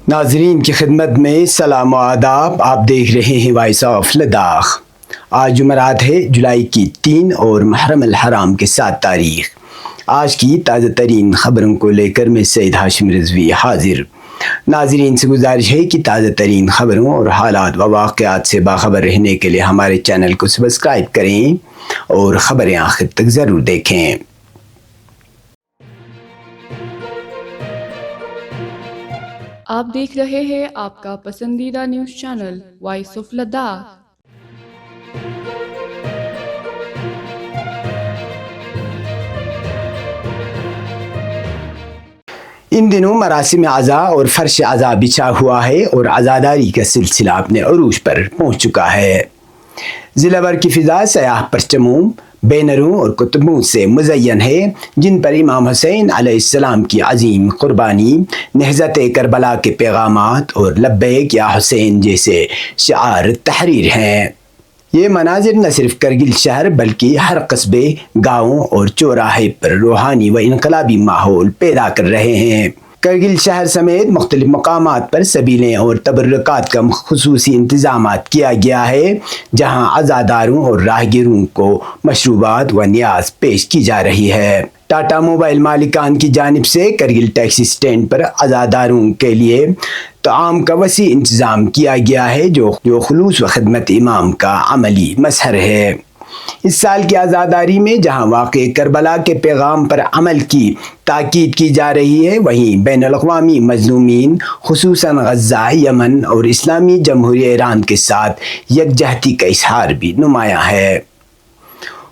ناظرین کی خدمت میں سلام و آداب. آپ دیکھ رہے ہیں وائس آف لداخ. آج جمعرات ہے، جولائی کی 3 اور محرم الحرام کے 7 تاریخ. آج کی تازہ ترین خبروں کو لے کر میں سید ہاشم رضوی حاضر. ناظرین سے گزارش ہے کہ تازہ ترین خبروں اور حالات و واقعات سے باخبر رہنے کے لیے ہمارے چینل کو سبسکرائب کریں اور خبریں آخر تک ضرور دیکھیں. آپ دیکھ رہے ہیں آپ کا پسندیدہ news channel voice of Ladakh. ان دنوں مراسم عزا اور فرش عزا بچھا ہوا ہے اور عزاداری کا سلسلہ اپنے عروج پر پہنچ چکا ہے. ضلع بھر کی فضا سیاہ پرچموں، بینروں اور کتبوں سے مزین ہے، جن پر امام حسین علیہ السلام کی عظیم قربانی، نہضت کربلا کے پیغامات اور لبیک یا حسین جیسے شعار تحریر ہیں. یہ مناظر نہ صرف کرگل شہر بلکہ ہر قصبے، گاؤں اور چوراہے پر روحانی و انقلابی ماحول پیدا کر رہے ہیں. کرگل شہر سمیت مختلف مقامات پر سبیلیں اور تبرکات کا خصوصی انتظامات کیا گیا ہے، جہاں عزاداروں اور راہگیروں کو مشروبات و نیاز پیش کی جا رہی ہے. ٹاٹا موبائل مالکان کی جانب سے کرگل ٹیکسی سٹینڈ پر عزاداروں کے لیے طعام کا وسیع انتظام کیا گیا ہے، جو خلوص و خدمت امام کا عملی مظہر ہے. اس سال کی عزاداری میں جہاں واقع کربلا کے پیغام پر عمل کی تاکید کی جا رہی ہے، وہیں بین الاقوامی مظلومین خصوصاً غزہ، یمن اور اسلامی جمہوریہ ایران کے ساتھ یکجہتی کا اظہار بھی نمایاں ہے.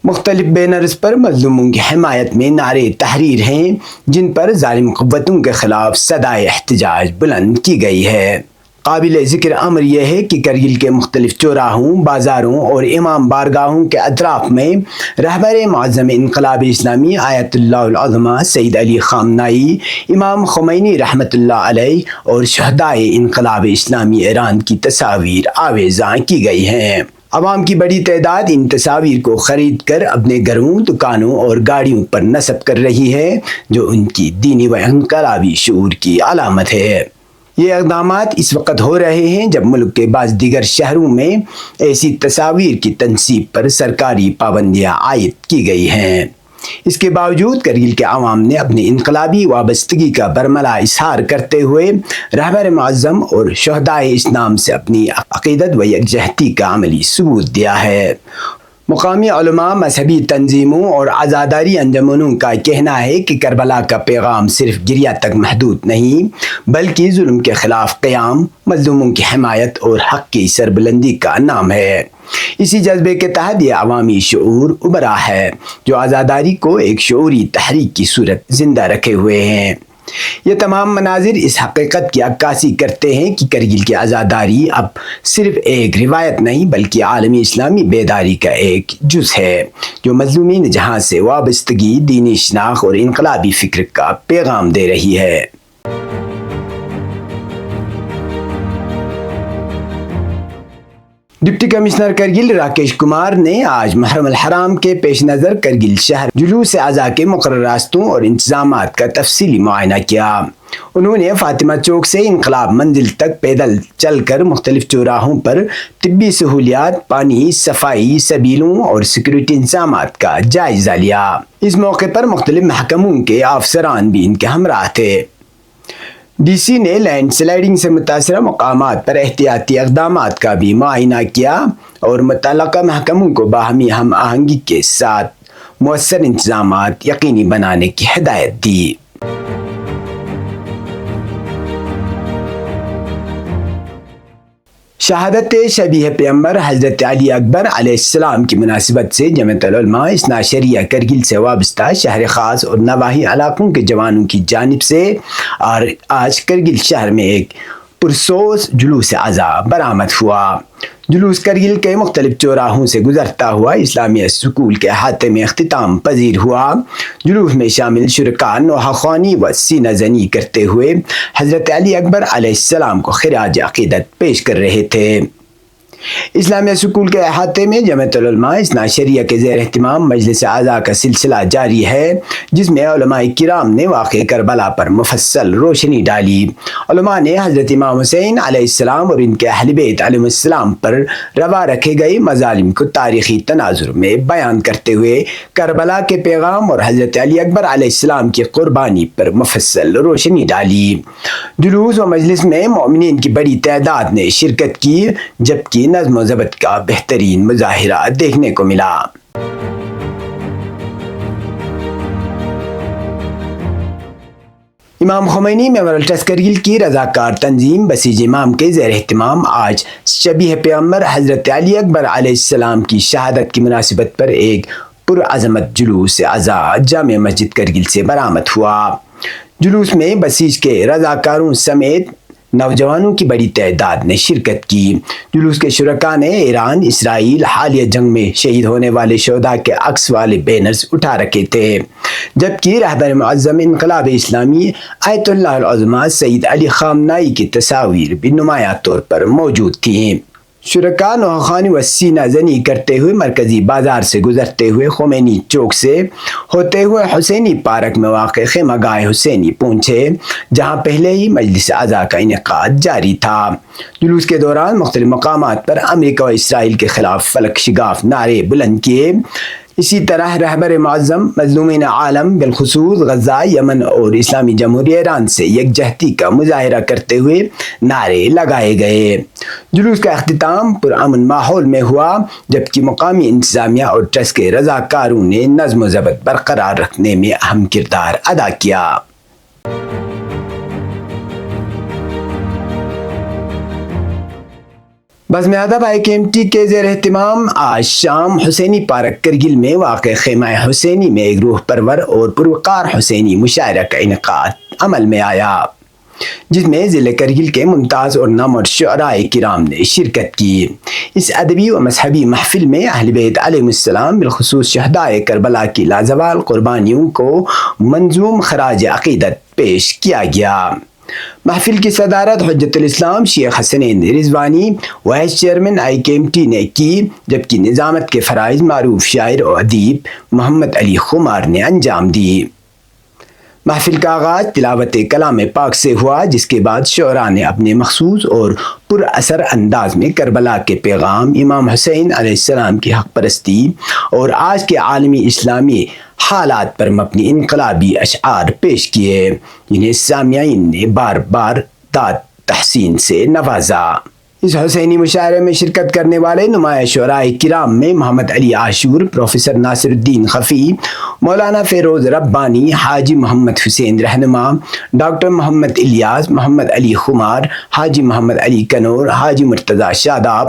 مختلف بینرز پر مظلوموں کی حمایت میں نعرے تحریر ہیں، جن پر ظالم قوتوں کے خلاف صدائے احتجاج بلند کی گئی ہے. قابل ذکر امر یہ ہے کہ کرگل کے مختلف چوراہوں، بازاروں اور امام بارگاہوں کے اطراف میں رہبر معظم انقلاب اسلامی آیت اللہ العظمہ سید علی خامنائی، امام خمینی رحمۃ اللہ علیہ اور شہدائے انقلاب اسلامی ایران کی تصاویر آویزاں کی گئی ہیں. عوام کی بڑی تعداد ان تصاویر کو خرید کر اپنے گھروں، دکانوں اور گاڑیوں پر نصب کر رہی ہے، جو ان کی دینی و انقلابی شعور کی علامت ہے. یہ اقدامات اس وقت ہو رہے ہیں جب ملک کے بعض دیگر شہروں میں ایسی تصاویر کی تنصیب پر سرکاری پابندیاں عائد کی گئی ہیں. اس کے باوجود کرگل کے عوام نے اپنی انقلابی وابستگی کا برملا اظہار کرتے ہوئے رہبر معظم اور شہدائے اسلام سے اپنی عقیدت و یکجہتی کا عملی ثبوت دیا ہے. مقامی علماء، مذہبی تنظیموں اور عزاداری انجمنوں کا کہنا ہے کہ کربلا کا پیغام صرف گریہ تک محدود نہیں، بلکہ ظلم کے خلاف قیام، مظلوموں کی حمایت اور حق کی سربلندی کا نام ہے. اسی جذبے کے تحت یہ عوامی شعور ابھرا ہے، جو عزاداری کو ایک شعوری تحریک کی صورت زندہ رکھے ہوئے ہیں. یہ تمام مناظر اس حقیقت کی عکاسی کرتے ہیں کہ کرگل کی عزاداری اب صرف ایک روایت نہیں بلکہ عالمی اسلامی بیداری کا ایک جز ہے، جو مظلومین جہاں سے وابستگی، دینی شناخت اور انقلابی فکر کا پیغام دے رہی ہے. ڈپٹی کمشنر کرگل راکیش کمار نے آج محرم الحرام کے پیش نظر کرگل شہر جلوس عزا کے مقررہ راستوں اور انتظامات کا تفصیلی معائنہ کیا. انہوں نے فاطمہ چوک سے انقلاب منزل تک پیدل چل کر مختلف چوراہوں پر طبی سہولیات، پانی، صفائی، سبیلوں اور سیکورٹی انتظامات کا جائزہ لیا. اس موقع پر مختلف محکموں کے افسران بھی ان کے ہمراہ تھے. ڈی سی نے لینڈ سلائیڈنگ سے متاثرہ مقامات پر احتیاطی اقدامات کا بھی معائنہ کیا اور متعلقہ محکموں کو باہمی ہم آہنگی کے ساتھ مؤثر انتظامات یقینی بنانے کی ہدایت دی. شہادت شبیہ پیغمبر حضرت علی اکبر علیہ السلام کی مناسبت سے جمعیت العلماء اثنا عشریہ کرگل سے وابستہ شہر خاص اور نواحی علاقوں کے جوانوں کی جانب سے آج کرگل شہر میں ایک پرسوز جلوس عزا برآمد ہوا. جلوس کرگل کے مختلف چوراہوں سے گزرتا ہوا اسلامیہ اسکول کے احاطے میں اختتام پذیر ہوا. جلوس میں شامل شرکاء نوحہ خوانی و سینہ زنی کرتے ہوئے حضرت علی اکبر علیہ السلام کو خراج عقیدت پیش کر رہے تھے. اسلامیہ سکول کے احاطے میں جامعۃ العلماء اثنا شریعہ کے زیر اہتمام مجلس اعضاء کا سلسلہ جاری ہے، جس میں علماء کرام نے واقع کربلا پر مفصل روشنی ڈالی۔ علماء نے حضرت امام حسین علیہ السلام اور ان کے اہل بیت علیہم السلام پر روا رکھے گئے مظالم کو تاریخی تناظر میں بیان کرتے ہوئے کربلا کے پیغام اور حضرت علی اکبر علیہ السلام کی قربانی پر مفصل روشنی ڈالی۔ جلوس و مجلس میں مومنین کی بڑی تعداد نے شرکت کی، جبکہ نظم و ضبط کا بہترین مظاہرہ دیکھنے کو ملا۔ امام خمینی میموریل ٹرسٹ کرگل کی رضاکار تنظیم بسیج امام کے زیر اہتمام آج شبیہ پیغمبر حضرت علی اکبر علیہ السلام کی شہادت کی مناسبت پر ایک پرعظمت جلوس اعضاء جامع مسجد کرگل سے برآمد ہوا۔ جلوس میں بسیج کے رضاکاروں سمیت نوجوانوں کی بڑی تعداد نے شرکت کی۔ جلوس کے شرکاء نے ایران اسرائیل حالیہ جنگ میں شہید ہونے والے شہداء کے عکس والے بینرز اٹھا رکھے تھے، جبکہ رہبر معظم انقلاب اسلامی آیت اللہ العظمہ سید علی خامنائی کی تصاویر بھی نمایاں طور پر موجود تھیں۔ شرکاء نوخانی و سینہ زنی کرتے ہوئے مرکزی بازار سے گزرتے ہوئے خمینی چوک سے ہوتے ہوئے حسینی پارک میں واقع خیمہ گاہ حسینی پہنچے، جہاں پہلے ہی مجلس اعضاء کا انعقاد جاری تھا۔ جلوس کے دوران مختلف مقامات پر امریکہ و اسرائیل کے خلاف فلک شگاف نعرے بلند کیے۔ اسی طرح رہبر معظم مظلومین عالم بالخصوص غزہ، یمن اور اسلامی جمہوریہ ایران سے یکجہتی کا مظاہرہ کرتے ہوئے نعرے لگائے گئے۔ جلوس کا اختتام پرامن ماحول میں ہوا، جبکہ مقامی انتظامیہ اور ٹرسٹ کے رضاکاروں نے نظم و ضبط برقرار رکھنے میں اہم کردار ادا کیا۔ بزم ادب IKMT کے زیر اہتمام آج شام حسینی پارک کرگل میں واقع خیمہ حسینی میں ایک روح پرور اور پروقار حسینی مشاعرہ کا انعقاد عمل میں آیا، جس میں ضلع کرگل کے ممتاز اور نامور شعراء کرام نے شرکت کی۔ اس ادبی و مذہبی محفل میں اہل بیت علیہم السلام بالخصوص شہداء کربلا کی لازوال قربانیوں کو منظوم خراج عقیدت پیش کیا گیا۔ محفل کی صدارت حجت الاسلام شیخ Hasnain Rizwani vice chairman IKMT نے کی، جبکہ نظامت کے فرائض معروف شاعر و ادیب محمد علی خمار نے انجام دی۔ محفل کا آغاز تلاوت کلام پاک سے ہوا، جس کے بعد شعراء نے اپنے مخصوص اور پر اثر انداز میں کربلا کے پیغام، امام حسین علیہ السلام کی حق پرستی اور آج کے عالمی اسلامی حالات پر مبنی انقلابی اشعار پیش کیے، جنہیں سامعین نے بار بار داد تحسین سے نوازا۔ اس حسینی مشاعرے میں شرکت کرنے والے نمایاں شعراء کرام میں محمد علی عاشور، پروفیسر ناصر الدین خفی، مولانا فیروز ربانی، حاجی محمد حسین رہنما، ڈاکٹر محمد الیاس، محمد علی خمار، حاجی محمد علی کنور، حاجی مرتضی شاداب،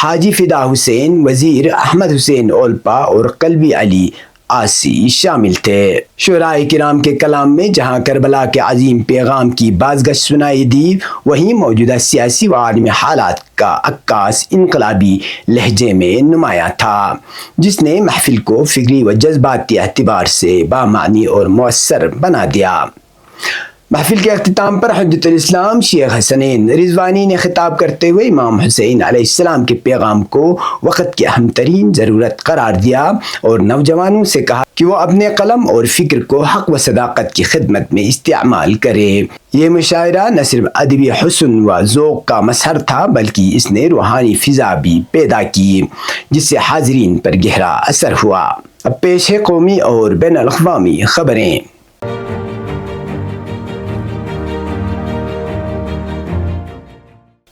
حاجی فدا حسین، وزیر احمد حسین اولپا اور قلبی علی آسی شامل تھے۔ شعراء کرام کے کلام میں جہاں کربلا کے عظیم پیغام کی بازگشت سنائی دی، وہیں موجودہ سیاسی و عالمی حالات کا عکاس انقلابی لہجے میں نمایاں تھا، جس نے محفل کو فکری و جذباتی اعتبار سے بامعنی اور مؤثر بنا دیا۔ محفل کے اختتام پر حجت الاسلام شیخ حسنین رضوانی نے خطاب کرتے ہوئے امام حسین علیہ السلام کے پیغام کو وقت کی اہم ترین ضرورت قرار دیا اور نوجوانوں سے کہا کہ وہ اپنے قلم اور فکر کو حق و صداقت کی خدمت میں استعمال کرے۔ یہ مشاعرہ نہ صرف ادبی حسن و ذوق کا مظہر تھا، بلکہ اس نے روحانی فضا بھی پیدا کی، جس سے حاضرین پر گہرا اثر ہوا۔ اب پیش ہے قومی اور بین الاقوامی خبریں۔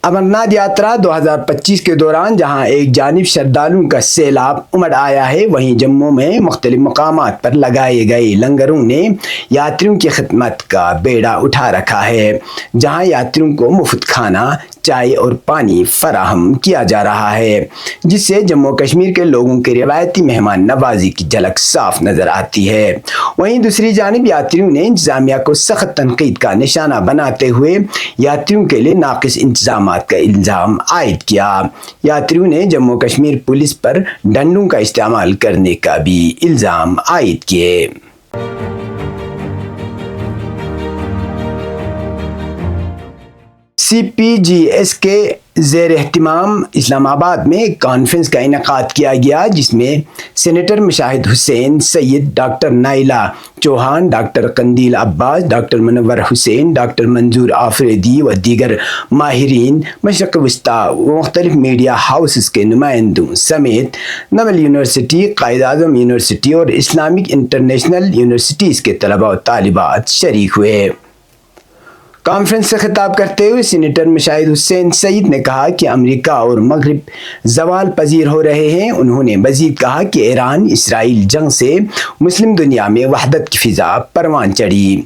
امرناتھ یاترا 2025 کے دوران جہاں ایک جانب شردالوں کا سیلاب امڑ آیا ہے، وہیں جموں میں مختلف مقامات پر لگائے گئے لنگروں نے یاتریوں کی خدمت کا بیڑا اٹھا رکھا ہے، جہاں یاتریوں کو مفت کھانا، چائے اور پانی فراہم کیا جا رہا ہے، جس سے جموں کشمیر کے لوگوں کے روایتی مہمان نوازی کی جھلک صاف نظر آتی ہے۔ وہیں دوسری جانب یاتریوں نے انتظامیہ کو سخت تنقید کا نشانہ بناتے ہوئے یاتریوں کے لیے ناقص انتظامات کا الزام عائد کیا۔ یاتریوں نے جموں کشمیر پولیس پر ڈنڈوں کا استعمال کرنے کا بھی الزام عائد کیے۔ CPGS کے زیر اہتمام اسلام آباد میں ایک کانفرنس کا انعقاد کیا گیا، جس میں سینیٹر مشاہد حسین سید، ڈاکٹر نائلہ چوہان، ڈاکٹر قندیل عباس، ڈاکٹر منور حسین، ڈاکٹر منظور آفریدی و دیگر ماہرین، مشرق وسطی و مختلف میڈیا ہاؤسز کے نمائندوں سمیت نمل یونیورسٹی، قائد اعظم یونیورسٹی اور اسلامک انٹرنیشنل یونیورسٹیز کے طلباء و طالبات شریک ہوئے۔ کانفرنس سے خطاب کرتے ہوئے سینیٹر مشاہد حسین سعید نے کہا کہ امریکہ اور مغرب زوال پذیر ہو رہے ہیں۔ انہوں نے مزید کہا کہ ایران اسرائیل جنگ سے مسلم دنیا میں وحدت کی فضا پروان چڑھی۔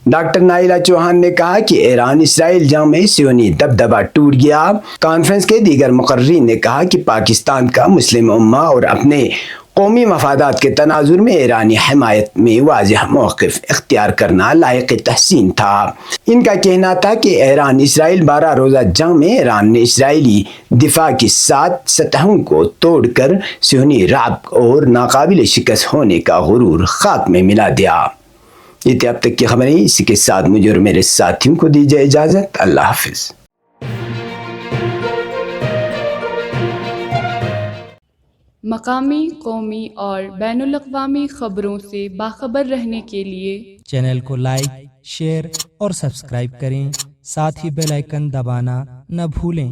ڈاکٹر نائلہ چوہان نے کہا کہ ایران اسرائیل جنگ میں صہیونی دبدبہ ٹوٹ گیا۔ کانفرنس کے دیگر مقررین نے کہا کہ پاکستان کا مسلم امہ اور اپنے قومی مفادات کے تناظر میں ایرانی حمایت میں واضح موقف اختیار کرنا لائق تحسین تھا۔ ان کا کہنا تھا کہ ایران اسرائیل 12 روزہ جنگ میں ایران نے اسرائیلی دفاع کی 7 سطحوں کو توڑ کر صہیونی رعب اور ناقابل شکست ہونے کا غرور خاک میں ملا دیا۔ یہ تھی اب تک کی خبریں، اسی کے ساتھ مجھے اور میرے ساتھیوں کو دیجیے اجازت۔ اللہ حافظ۔ مقامی، قومی اور بین الاقوامی خبروں سے باخبر رہنے کے لیے چینل کو لائک، شیئر اور سبسکرائب کریں، ساتھ ہی بیل آئیکن دبانا نہ بھولیں۔